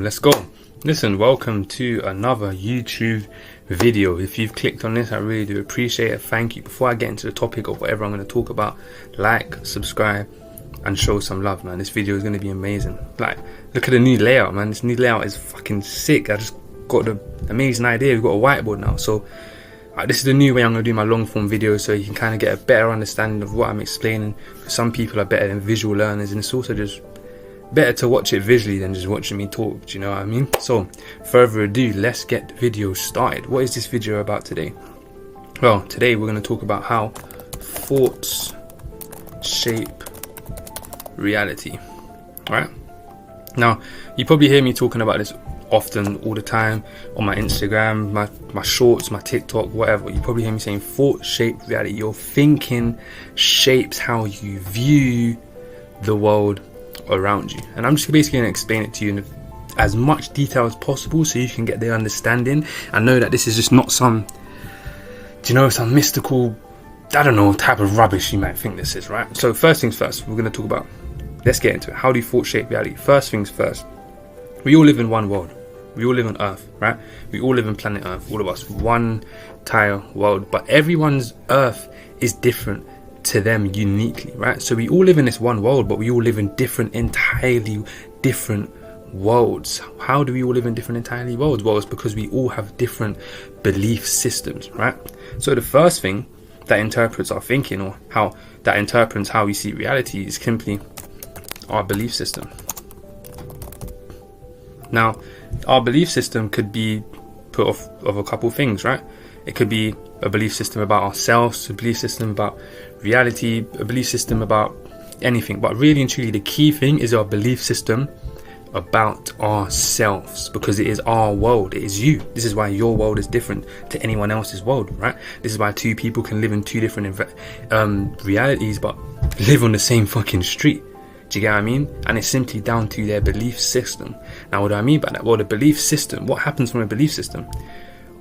Let's go. Listen, welcome to another YouTube video. If you've clicked on this, I really do appreciate it. Thank you. Before I get into the topic of whatever I'm going to talk about, like, subscribe and show some love, man. This video is going to be amazing. Like, look at the new layout, man. This new layout is fucking sick. I just got the amazing idea. We've got a whiteboard now, so this is the new way I'm going to do my long form videos, so you can kind of get a better understanding of what I'm explaining. Some people are better than visual learners, and it's also just better to watch it visually than just watching me talk. Do you know what I mean? So further ado, let's get the video started. What is this video about today? Well, today we're going to talk about how thoughts shape reality. All right, now you probably hear me talking about this often, all the time, on my Instagram, my shorts, my TikTok, whatever. You probably hear me saying thoughts shape reality. Your thinking shapes how you view the world around you, and I'm just basically going to explain it to you in as much detail as possible so you can get the understanding and know that this is just not some, some mystical, I don't know, type of rubbish you might think this is, right? So first things first, we're going to talk about, let's get into it. How do thoughts shape reality? First things first, we all live in one world. We all live on Earth, right? We all live on planet Earth, all of us, one entire world, but everyone's Earth is different to them uniquely, right? So we all live in this one world, but we all live in entirely different worlds. How do we all live in different entirely worlds? Well, it's because we all have different belief systems, right? So the first thing that interprets our thinking, or how that interprets how we see reality, is simply our belief system. Now, our belief system could be put off of a couple things, right? It could be a belief system about ourselves, a belief system about reality, a belief system about anything. But really and truly, the key thing is our belief system about ourselves, because it is our world. It is you. This is why your world is different to anyone else's world, right? This is why two people can live in two different realities, but live on the same fucking street. Do you get what I mean? And it's simply down to their belief system. Now, what do I mean by that? Well, the belief system, what happens from a belief system?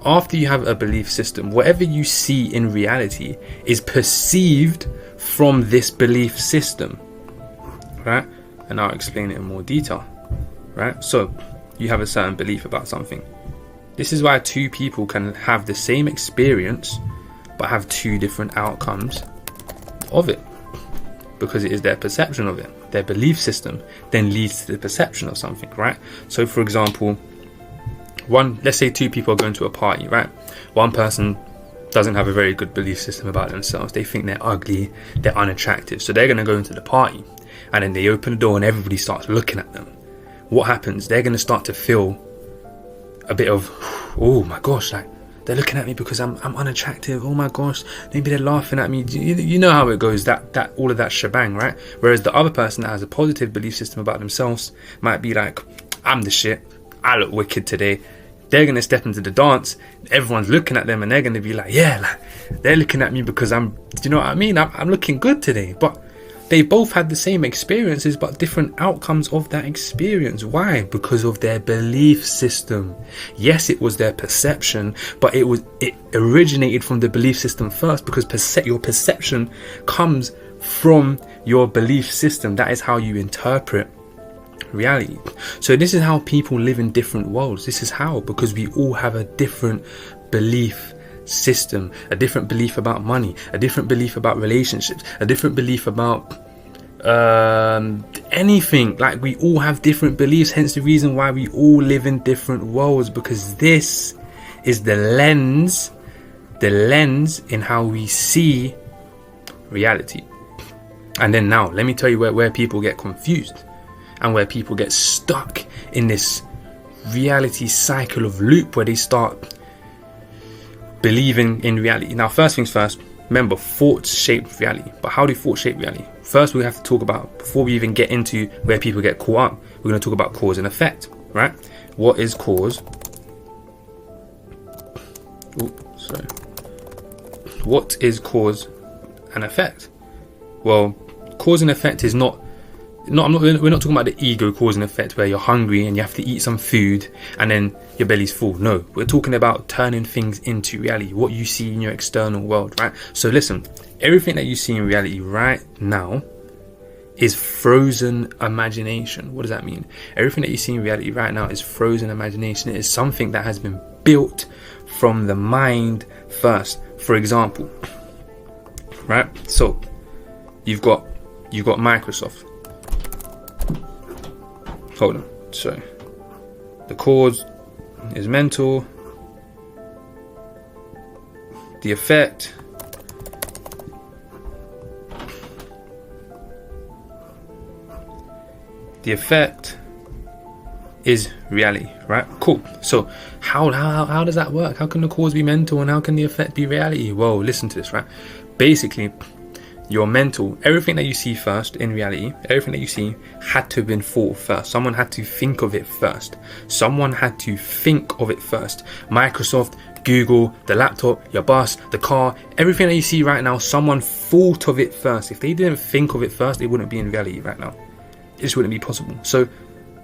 After you have a belief system, whatever you see in reality is perceived from this belief system, right? And I'll explain it in more detail, right? So you have a certain belief about something. This is why two people can have the same experience but have two different outcomes of it, because it is their perception of it. Their belief system then leads to the perception of something, right? So for example, let's say two people are going to a party, right? One person doesn't have a very good belief system about themselves. They think they're ugly, they're unattractive, so they're going to go into the party, and then they open the door and everybody starts looking at them. What happens? They're going to start to feel a bit of, oh my gosh, like they're looking at me because I'm unattractive. Oh my gosh, maybe they're laughing at me. You know how it goes, that all of that shebang, right? Whereas the other person that has a positive belief system about themselves might be like, I'm the shit, I look wicked today. They're going to step into the dance, everyone's looking at them, and they're going to be like, yeah, like, they're looking at me because I'm looking good today. But they both had the same experiences, but different outcomes of that experience. Why? Because of their belief system. Yes, it was their perception, but it originated from the belief system first, because your perception comes from your belief system. That is how you interpret reality. So this is how people live in different worlds. This is how, because we all have a different belief system, a different belief about money, a different belief about relationships, a different belief about anything. Like, we all have different beliefs, hence the reason why we all live in different worlds, because this is the lens in how we see reality. And then now let me tell you where people get confused and where people get stuck in this reality cycle of loop, where they start believing in reality. Now, first things first, remember, thoughts shape reality. But how do thoughts shape reality? First, we have to talk about, before we even get into where people get caught up, we're going to talk about cause and effect, right? What is cause? What is cause and effect? Well, cause and effect is not we're not talking about the ego cause and effect, where you're hungry and you have to eat some food and then your belly's full. No, we're talking about turning things into reality, what you see in your external world, right? So listen, everything that you see in reality right now is frozen imagination. What does that mean? Everything that you see in reality right now is frozen imagination. It is something that has been built from the mind first. For example, right? So you've got Microsoft. Hold on. So the cause is mental. The effect is reality, right? Cool. So how does that work? How can the cause be mental and how can the effect be reality? Well, listen to this, right? Basically, your mental, everything that you see first in reality, everything that you see had to have been thought first. Someone had to think of it first. Microsoft, Google, the laptop, your bus, the car, everything that you see right now, someone thought of it first. If they didn't think of it first, it wouldn't be in reality right now. It just wouldn't be possible. So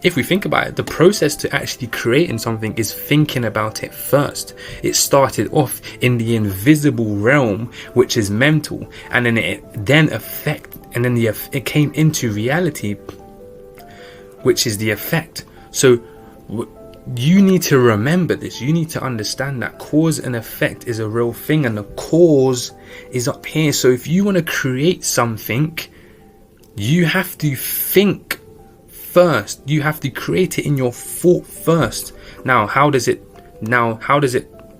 if we think about it, the process to actually creating something is thinking about it first. It started off in the invisible realm, which is mental, and then it came into reality, which is the effect. So you need to remember this. You need to understand that cause and effect is a real thing, and the cause is up here. So if you want to create something, you have to think first. You have to create it in your thought first. Now, how does it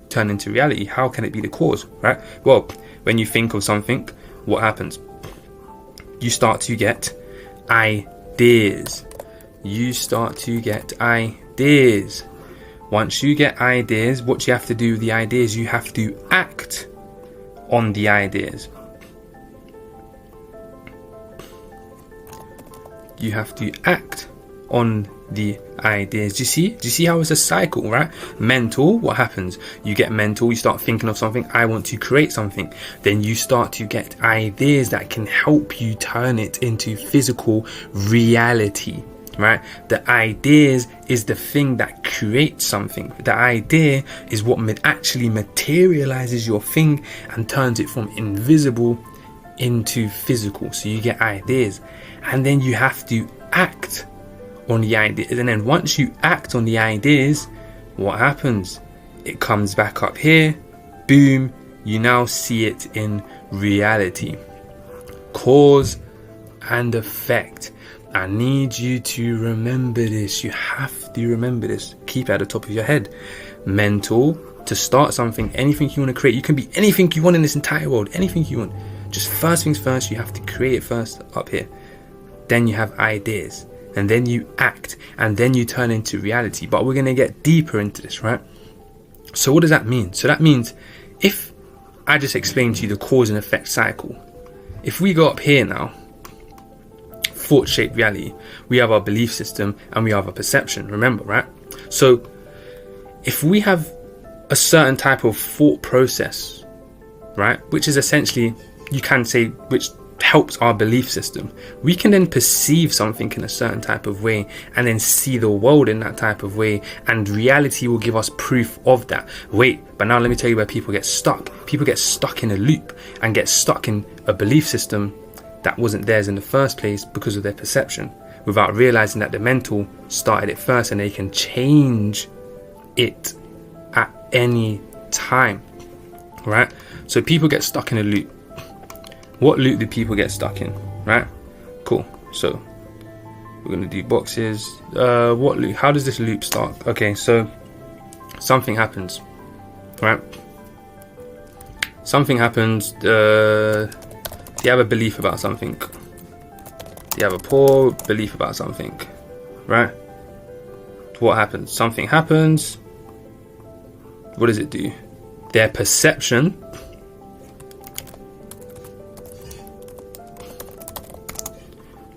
turn into reality? How can it be the cause, right? Well, when you think of something, what happens? You start to get ideas. Once you get ideas, what you have to do with the ideas, you have to act on the ideas. You have to act on the ideas. Do you see how it's a cycle, right? Mental, what happens? You get mental, you start thinking of something. I want to create something. Then you start to get ideas that can help you turn it into physical reality, right? The ideas is the thing that creates something. The idea is what actually materializes your thing and turns it from invisible into physical. So you get ideas, and then you have to act on the ideas. And then once you act on the ideas, what happens? It comes back up here. Boom, you now see it in reality. Cause and effect. I need you to remember this. You have to remember this. Keep it at the top of your head. Mental, to start something, anything you want to create. You can be anything you want in this entire world. Anything you want. Just first things first, you have to create it first up here. Then you have ideas. And then you act. And then you turn into reality. But we're going to get deeper into this, right? So what does that mean? So that means if I just explained to you the cause and effect cycle. If we go up here now, thought-shaped reality, we have our belief system and we have our perception. Remember, right? So if we have a certain type of thought process, right, which is essentially, you can say, which helps our belief system, we can then perceive something in a certain type of way and then see the world in that type of way, and reality will give us proof of that. Wait, but now let me tell you where people get stuck. People get stuck in a loop and get stuck in a belief system that wasn't theirs in the first place because of their perception, without realizing that the mental started it first and they can change it at any time, right? So people get stuck in a loop. What loop do people get stuck in, right? Cool. So we're going to do boxes. What loop? How does this loop start? Okay, so something happens, right? Something happens. You have a belief about something. You have a poor belief about something, right? What happens? Something happens. What does it do? Their perception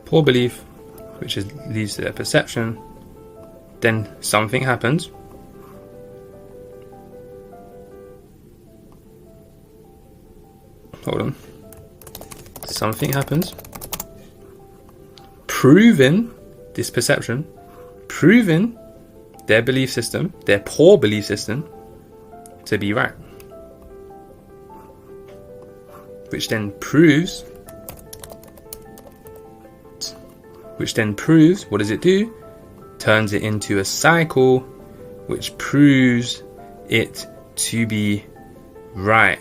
poor belief, which leads to their perception. Then something happens. Hold on. Something happens. Proving this perception, proving their belief system, their poor belief system, to be right. Which then proves which then proves, what does it do? Turns it into a cycle, which proves it to be right.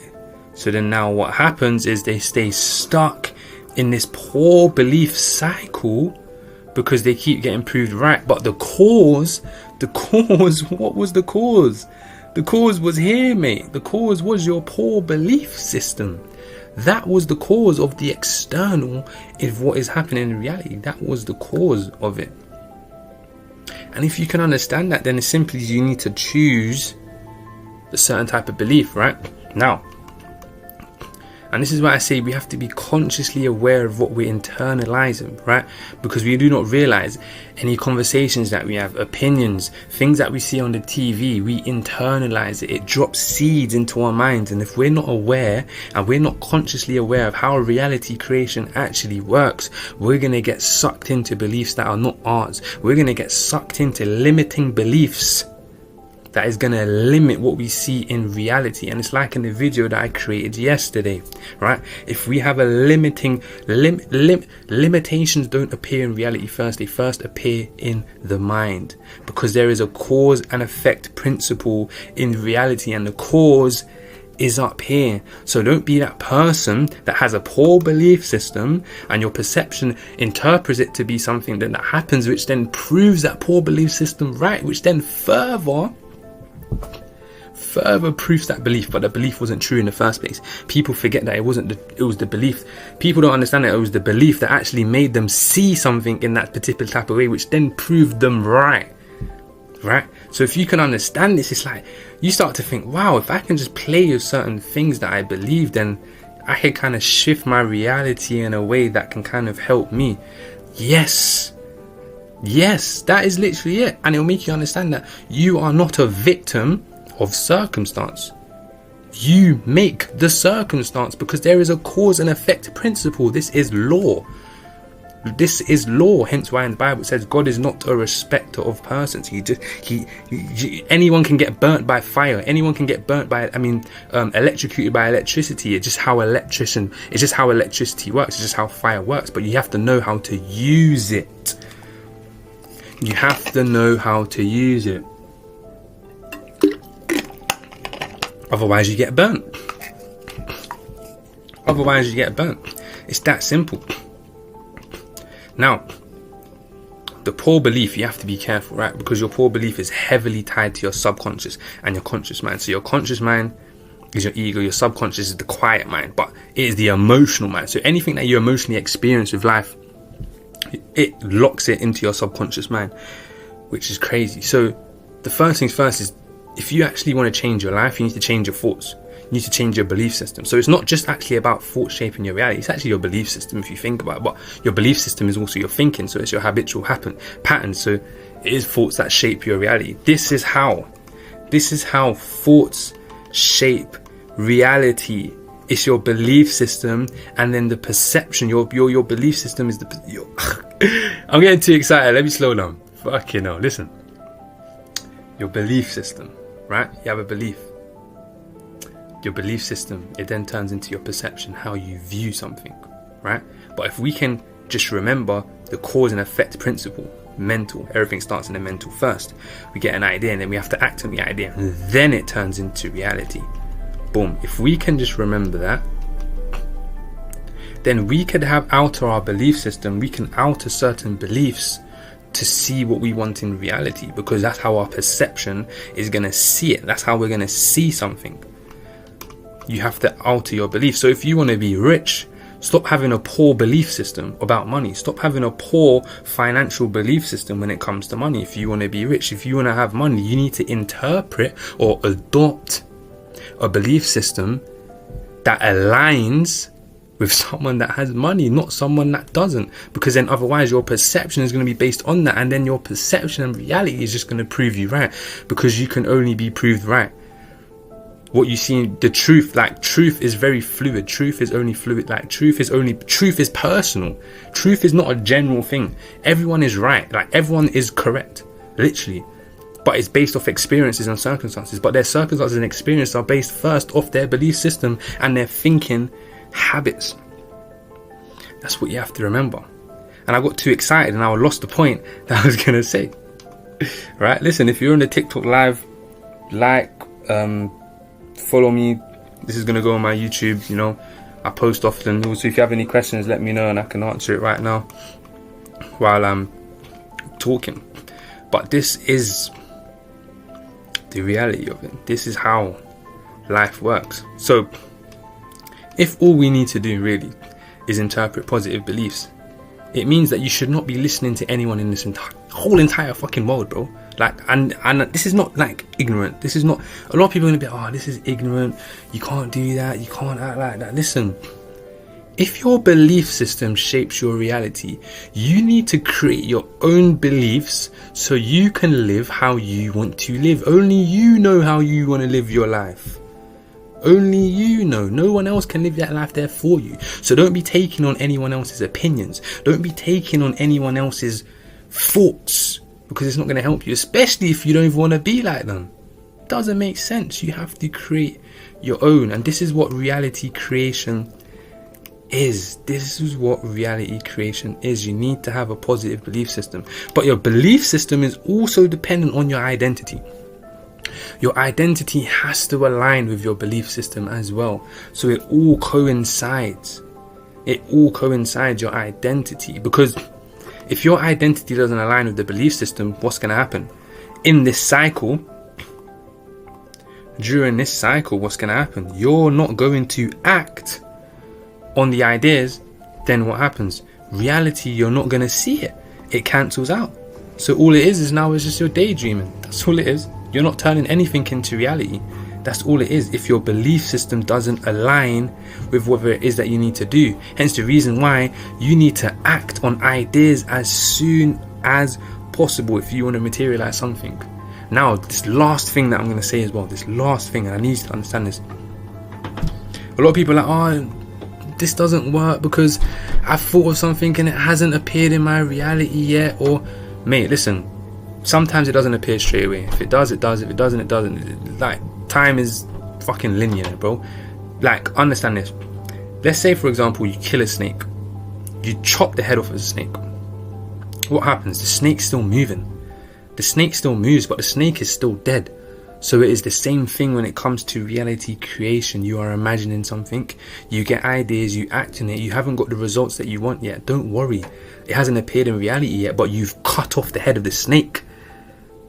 So then now what happens is they stay stuck in this poor belief cycle because they keep getting proved right. But the cause, what was the cause? The cause was here, mate. The cause was your poor belief system. That was the cause of the external of what is happening in reality. That was the cause of it. And if you can understand that, then it's simply you need to choose a certain type of belief, right? Now, and this is why I say we have to be consciously aware of what we're internalizing, right? Because we do not realize any conversations that we have, opinions, things that we see on the TV, we internalize it. It drops seeds into our minds. And if we're not aware and we're not consciously aware of how reality creation actually works, we're going to get sucked into beliefs that are not ours. We're going to get sucked into limiting beliefs that is going to limit what we see in reality. And it's like in the video that I created yesterday, right? If we have a limitations don't appear in reality first, they first appear in the mind, because there is a cause and effect principle in reality, and the cause is up here. So don't be that person that has a poor belief system and your perception interprets it to be something that happens, which then proves that poor belief system right, which then further proofs that belief, but the belief wasn't true in the first place. People forget that it was the belief. People don't understand that it was the belief that actually made them see something in that particular type of way, which then proved them right. So if you can understand this, it's like you start to think, wow, if I can just play with certain things that I believe, then I can kind of shift my reality in a way that can kind of help me. Yes, that is literally it. And it'll make you understand that you are not a victim of circumstance. You make the circumstance, because there is a cause and effect principle. This is law. Hence why in the Bible it says God is not a respecter of persons. Anyone can get burnt by fire. Anyone can get burnt by, electrocuted by electricity. It's just how electricity works. It's just how fire works. But you have to know how to use it. You have to know how to use it. Otherwise you get burnt. It's that simple. Now, the poor belief, you have to be careful, right? Because your poor belief is heavily tied to your subconscious and your conscious mind. So your conscious mind is your ego, your subconscious is the quiet mind, but it is the emotional mind. So anything that you emotionally experience with life, it locks it into your subconscious mind, which is crazy. So the first things first is, if you actually want to change your life, you need to change your thoughts. You need to change your belief system. So it's not just actually about thoughts shaping your reality. It's actually your belief system, if you think about it. But your belief system is also your thinking. So it's your habitual patterns. So it is thoughts that shape your reality. This is how thoughts shape reality. It's your belief system, and then the perception. Your belief system is I'm getting too excited. Let me slow down. Fucking hell. Listen. Your belief system, right? You have a belief. Your belief system, it then turns into your perception, how you view something, right? But if we can just remember the cause and effect principle, mental, everything starts in the mental first. We get an idea and then we have to act on the idea, and then it turns into reality. Boom. If we can just remember that, then we could alter our belief system. We can alter certain beliefs to see what we want in reality, because that's how our perception is going to see it. That's how we're going to see something. You have to alter your belief. So if you want to be rich, stop having a poor belief system about money. Stop having a poor financial belief system when it comes to money. If you want to be rich, if you want to have money, you need to interpret or adopt a belief system that aligns with someone that has money, not someone that doesn't. Because then otherwise your perception is going to be based on that, and then your perception and reality is just going to prove you right, because you can only be proved right. What you see, the truth, like truth is very fluid. Truth is only fluid. Like truth is personal. Truth is not a general thing. Everyone is right. Like everyone is correct, literally. But it's based off experiences and circumstances. But their circumstances and experiences are based first off their belief system and their thinking habits. That's what you have to remember. and I got too excited and I lost the point that I was gonna say. Right? Listen, if you're on the TikTok live, follow me. This is gonna go on my YouTube. You know, I post often. Also, if you have any questions, let me know and I can answer it right now while I'm talking. But this is the reality of it. This is how life works. So if all we need to do really is interpret positive beliefs, it means that you should not be listening to anyone in this whole entire fucking world, bro. Like, and this is not like ignorant. This is not, a lot of people are gonna be, oh, this is ignorant, you can't do that, you can't act like that. Listen, if your belief system shapes your reality, you need to create your own beliefs so you can live how you want to live. Only you know how you want to live your life. Only you know. No one else can live that life there for you. So don't be taking on anyone else's opinions. Don't be taking on anyone else's thoughts, because it's not going to help you, especially if you don't even want to be like them. It doesn't make sense. You have to create your own. And this is what reality creation is. This is what reality creation is. You need to have a positive belief system. But your belief system is also dependent on your identity. Your identity has to align with your belief system as well. So it all coincides. It all coincides, your identity. Because if your identity doesn't align with the belief system, what's going to happen? In this cycle, during this cycle, what's going to happen? You're not going to act on the ideas. Then what happens? Reality, you're not going to see it. It cancels out. So all it is now is just your daydreaming. That's all it is. You're not turning anything into reality. That's all it is. If your belief system doesn't align with whatever it is that you need to do. Hence the reason why you need to act on ideas as soon as possible if you want to materialize something. Now, this last thing that I'm going to say as well, this last thing, and I need you to understand this. A lot of people are like, oh, this doesn't work because I've thought of something and it hasn't appeared in my reality yet. Or, mate, listen, sometimes it doesn't appear straight away. If it does, it does. If it doesn't, it doesn't. Like, time is fucking linear, bro. Like, understand this. Let's say, for example, you kill a snake. You chop the head off of a snake. What happens? The snake's still moving. The snake still moves, but the snake is still dead. So it is the same thing when it comes to reality creation. You are imagining something, you get ideas, you act on it, you haven't got the results that you want yet. Don't worry. It hasn't appeared in reality yet, but you've cut off the head of the snake.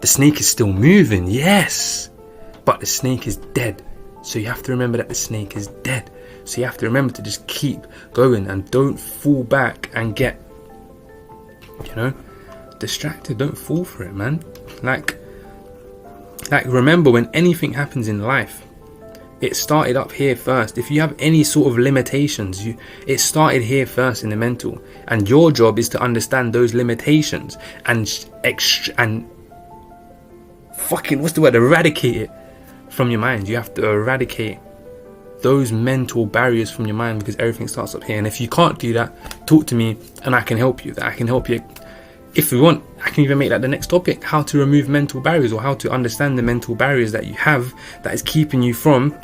The snake is still moving, yes, but the snake is dead. So you have to remember that the snake is dead. So you have to remember to just keep going and don't fall back and get, distracted. Don't fall for it, man. Like remember, when anything happens in life, it started up here first. If you have any sort of limitations, it started here first in the mental, and your job is to understand those limitations and eradicate it from your mind. You have to eradicate those mental barriers from your mind, because everything starts up here. And if you can't do that, talk to me and I can help you. If we want, I can even make that the next topic, how to remove mental barriers, or how to understand the mental barriers that you have that is keeping you from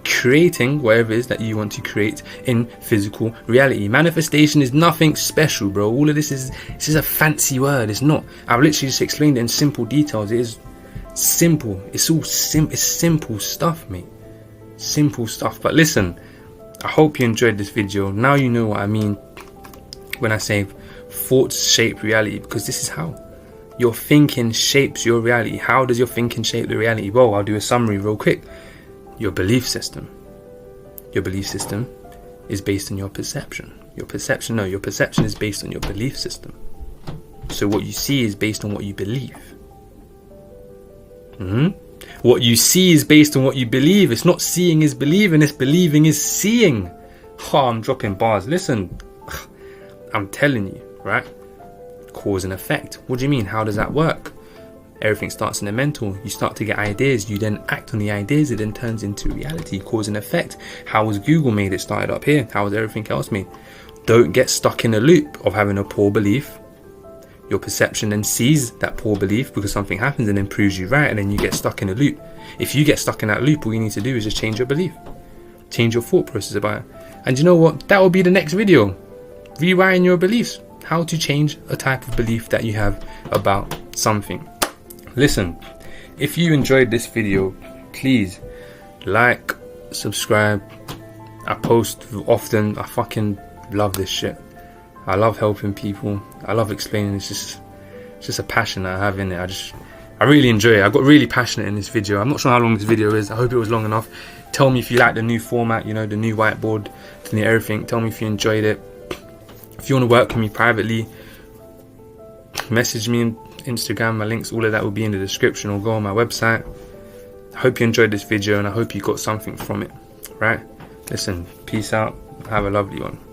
creating whatever it is that you want to create in physical reality. Manifestation is nothing special, bro. All of this is a fancy word. It's not. I've literally just explained it in simple details. It is simple. It's all it's simple stuff, mate. Simple stuff. But listen, I hope you enjoyed this video. Now you know what I mean when I say thoughts shape reality, because this is how your thinking shapes your reality. How does your thinking shape the reality? Well, I'll do a summary real quick. Your belief system. Your belief system is based on your perception. Your perception is based on your belief system. So what you see is based on what you believe. What you see is based on what you believe. It's not seeing is believing, it's believing is seeing. Oh, I'm dropping bars. Listen, I'm telling you, right? Cause and effect. What do you mean? How does that work? Everything starts in the mental. You start to get ideas, you then act on the ideas, it then turns into reality. Cause and effect. How was Google made? It started up here. How was everything else made? Don't get stuck in a loop of having a poor belief. Your perception then sees that poor belief because something happens and then proves you right, and then you get stuck in a loop. If you get stuck in that loop, all you need to do is just change your belief. Change your thought process about it. And you know what? That will be the next video. rewriting your beliefs, how to change a type of belief that you have about something. Listen, if you enjoyed this video, please like, subscribe. I post often. I fucking love this shit. I love helping people. I love explaining. It's just a passion that I have in it. I really enjoy it. I got really passionate in this video. I'm not sure how long this video is. I hope it was long enough. Tell me if you like the new format, you know, the new whiteboard, the new everything. Tell me if you enjoyed it. If you want to work with me privately, message me on Instagram. My links, all of that will be in the description, or go on my website. I hope you enjoyed this video, and I hope you got something from it. Right? Listen, peace out. Have a lovely one.